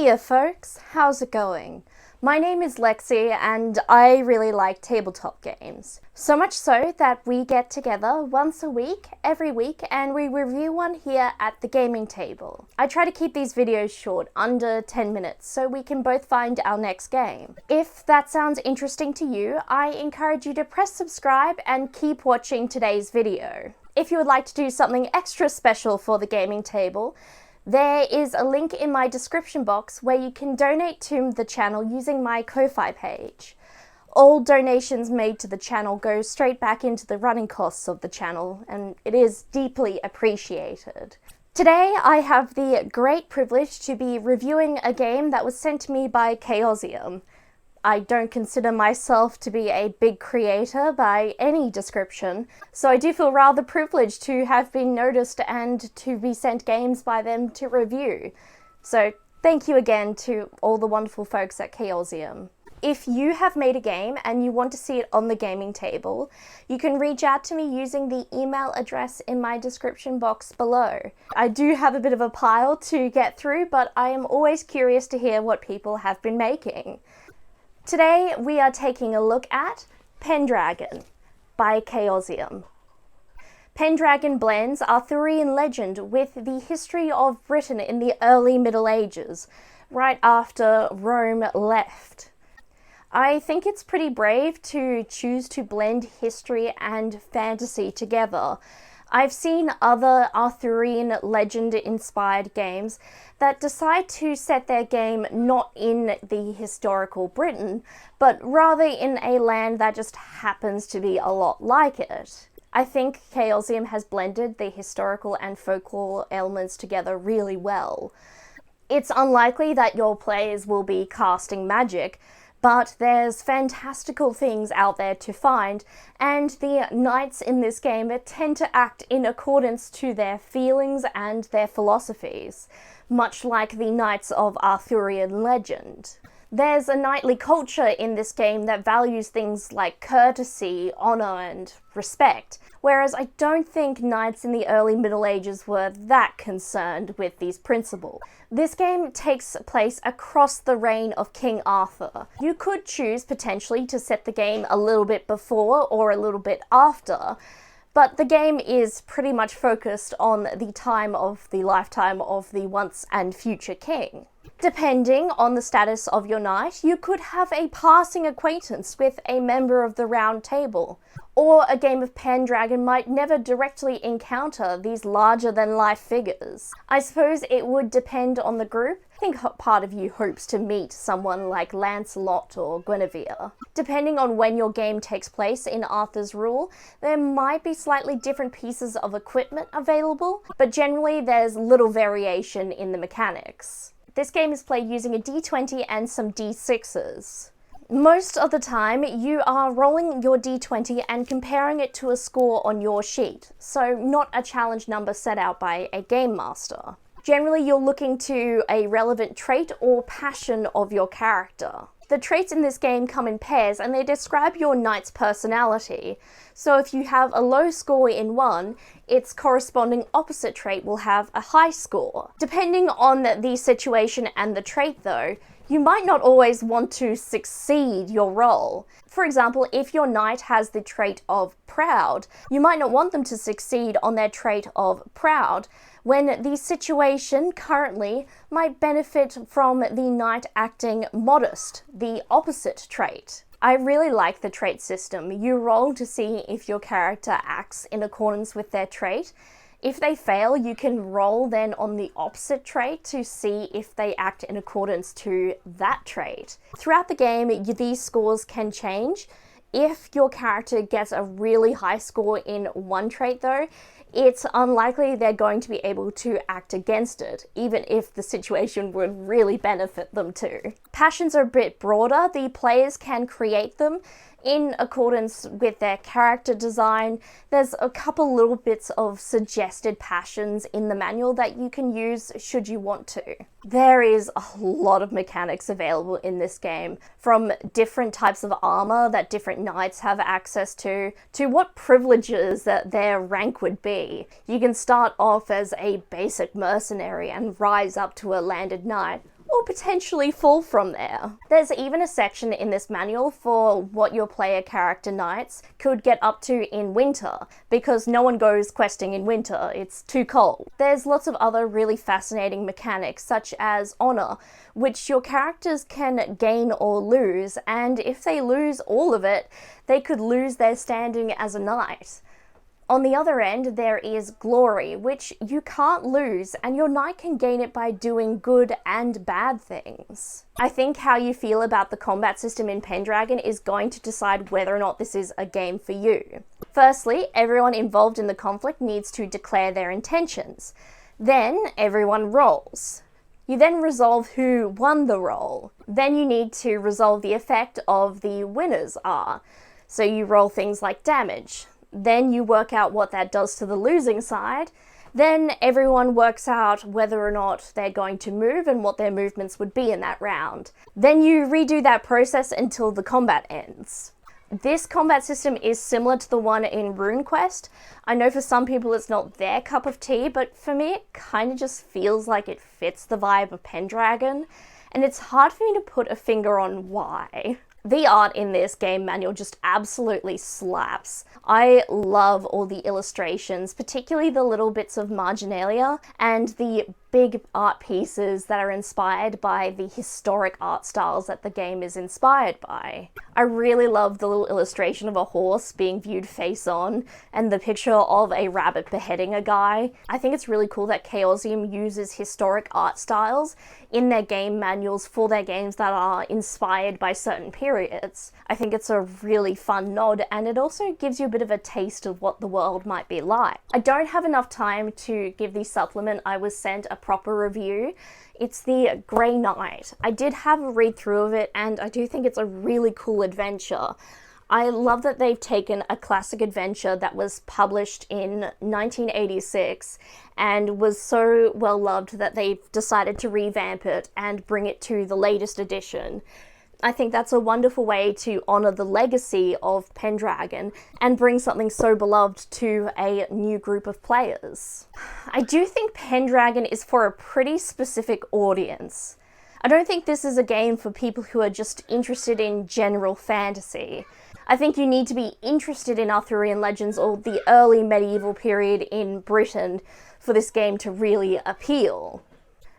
Hiya folks, how's it going? My name is Lexi and I really like tabletop games. So much so that we get together once a week, every week, and we review one here at the gaming table. I try to keep these videos short, under 10 minutes, so we can both find our next game. If that sounds interesting to you, I encourage you to press subscribe and keep watching today's video. If you would like to do something extra special for the gaming table, there is a link in my description box where you can donate to the channel using my Ko-Fi page. All donations made to the channel go straight back into the running costs of the channel, and it is deeply appreciated. Today I have the great privilege to be reviewing a game that was sent to me by Chaosium. I don't consider myself to be a big creator by any description, so I do feel rather privileged to have been noticed and to be sent games by them to review. So thank you again to all the wonderful folks at Chaosium. If you have made a game and you want to see it on the gaming table, you can reach out to me using the email address in my description box below. I do have a bit of a pile to get through, but I am always curious to hear what people have been making. Today we are taking a look at Pendragon by Chaosium. Pendragon blends Arthurian legend with the history of Britain in the early Middle Ages, right after Rome left. I think it's pretty brave to choose to blend history and fantasy together. I've seen other Arthurian legend-inspired games that decide to set their game not in the historical Britain, but rather in a land that just happens to be a lot like it. I think Chaosium has blended the historical and folklore elements together really well. It's unlikely that your players will be casting magic, but there's fantastical things out there to find, and the knights in this game tend to act in accordance to their feelings and their philosophies, much like the knights of Arthurian legend. There's a knightly culture in this game that values things like courtesy, honor, and respect, whereas I don't think knights in the early Middle Ages were that concerned with these principles. This game takes place across the reign of King Arthur. You could choose potentially to set the game a little bit before or a little bit after, but the game is pretty much focused on the time of the lifetime of the once and future king. Depending on the status of your knight, you could have a passing acquaintance with a member of the Round Table, or a game of Pendragon might never directly encounter these larger-than-life figures. I suppose it would depend on the group. I think part of you hopes to meet someone like Lancelot or Guinevere. Depending on when your game takes place in Arthur's rule, there might be slightly different pieces of equipment available, but generally there's little variation in the mechanics. This game is played using a d20 and some d6s. Most of the time, you are rolling your d20 and comparing it to a score on your sheet, so not a challenge number set out by a game master. Generally, you're looking to a relevant trait or passion of your character. The traits in this game come in pairs and they describe your knight's personality. So if you have a low score in one, its corresponding opposite trait will have a high score. Depending on the situation and the trait though, you might not always want to succeed your role. For example, if your knight has the trait of proud, you might not want them to succeed on their trait of proud, when the situation currently might benefit from the knight acting modest, the opposite trait. I really like the trait system. You roll to see if your character acts in accordance with their trait. If they fail, you can roll then on the opposite trait to see if they act in accordance to that trait. Throughout the game, these scores can change. If your character gets a really high score in one trait though, it's unlikely they're going to be able to act against it, even if the situation would really benefit them to. Passions are a bit broader. The players can create them in accordance with their character design. There's a couple little bits of suggested passions in the manual that you can use should you want to. There is a lot of mechanics available in this game, from different types of armor that different knights have access to what privileges that their rank would be. You can start off as a basic mercenary and rise up to a landed knight, or potentially fall from there. There's even a section in this manual for what your player character knights could get up to in winter, because no one goes questing in winter, it's too cold. There's lots of other really fascinating mechanics, such as honor, which your characters can gain or lose, and if they lose all of it, they could lose their standing as a knight. On the other end, there is glory, which you can't lose, and your knight can gain it by doing good and bad things. I think how you feel about the combat system in Pendragon is going to decide whether or not this is a game for you. Firstly, everyone involved in the conflict needs to declare their intentions. Then, everyone rolls. You then resolve who won the roll. Then you need to resolve the effect of the winners are. So you roll things like damage. Then you work out what that does to the losing side. Then everyone works out whether or not they're going to move and what their movements would be in that round. Then you redo that process until the combat ends. This combat system is similar to the one in RuneQuest. I know for some people it's not their cup of tea, but for me it kind of just feels like it fits the vibe of Pendragon, and it's hard for me to put a finger on why. The art in this game manual just absolutely slaps. I love all the illustrations, particularly the little bits of marginalia and the big art pieces that are inspired by the historic art styles that the game is inspired by. I really love the little illustration of a horse being viewed face on and the picture of a rabbit beheading a guy. I think it's really cool that Chaosium uses historic art styles in their game manuals for their games that are inspired by certain periods. I think it's a really fun nod, and it also gives you a bit of a taste of what the world might be like. I don't have enough time to give the supplement I was sent a proper review. It's the Grey Knight. I did have a read through of it, and I do think it's a really cool adventure. I love that they've taken a classic adventure that was published in 1986 and was so well loved that they've decided to revamp it and bring it to the latest edition. I think that's a wonderful way to honour the legacy of Pendragon and bring something so beloved to a new group of players. I do think Pendragon is for a pretty specific audience. I don't think this is a game for people who are just interested in general fantasy. I think you need to be interested in Arthurian legends or the early medieval period in Britain for this game to really appeal.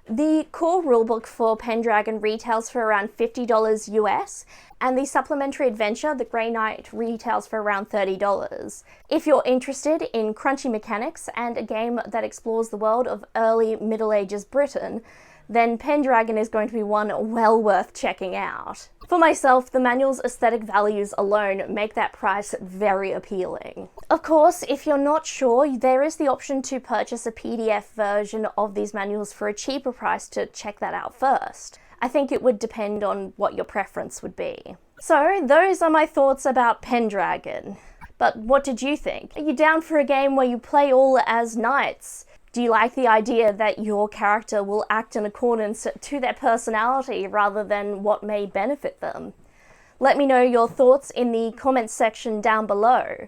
The core rulebook for Pendragon retails for around $50 US, and the supplementary adventure, the Grey Knight, retails for around $30. If you're interested in crunchy mechanics and a game that explores the world of early Middle Ages Britain, then Pendragon is going to be one well worth checking out. For myself, the manual's aesthetic values alone make that price very appealing. Of course, if you're not sure, there is the option to purchase a PDF version of these manuals for a cheaper price to check that out first. I think it would depend on what your preference would be. So, those are my thoughts about Pendragon. But what did you think? Are you down for a game where you play all as knights? Do you like the idea that your character will act in accordance to their personality rather than what may benefit them? Let me know your thoughts in the comments section down below.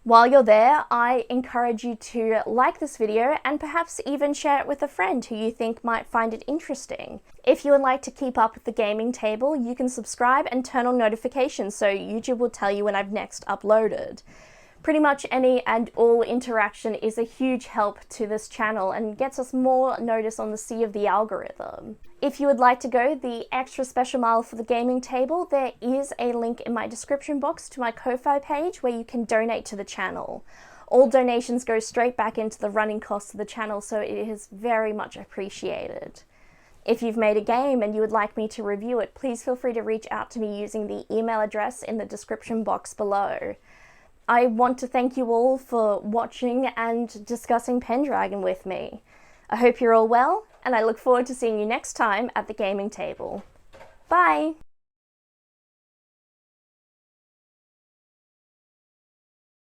While you're there, I encourage you to like this video and perhaps even share it with a friend who you think might find it interesting. If you would like to keep up with the gaming table, you can subscribe and turn on notifications so YouTube will tell you when I've next uploaded. Pretty much any and all interaction is a huge help to this channel and gets us more notice on the sea of the algorithm. If you would like to go the extra special mile for the gaming table, there is a link in my description box to my Ko-Fi page where you can donate to the channel. All donations go straight back into the running costs of the channel, so it is very much appreciated. If you've made a game and you would like me to review it, please feel free to reach out to me using the email address in the description box below. I want to thank you all for watching and discussing Pendragon with me. I hope you're all well, and I look forward to seeing you next time at the gaming table. Bye!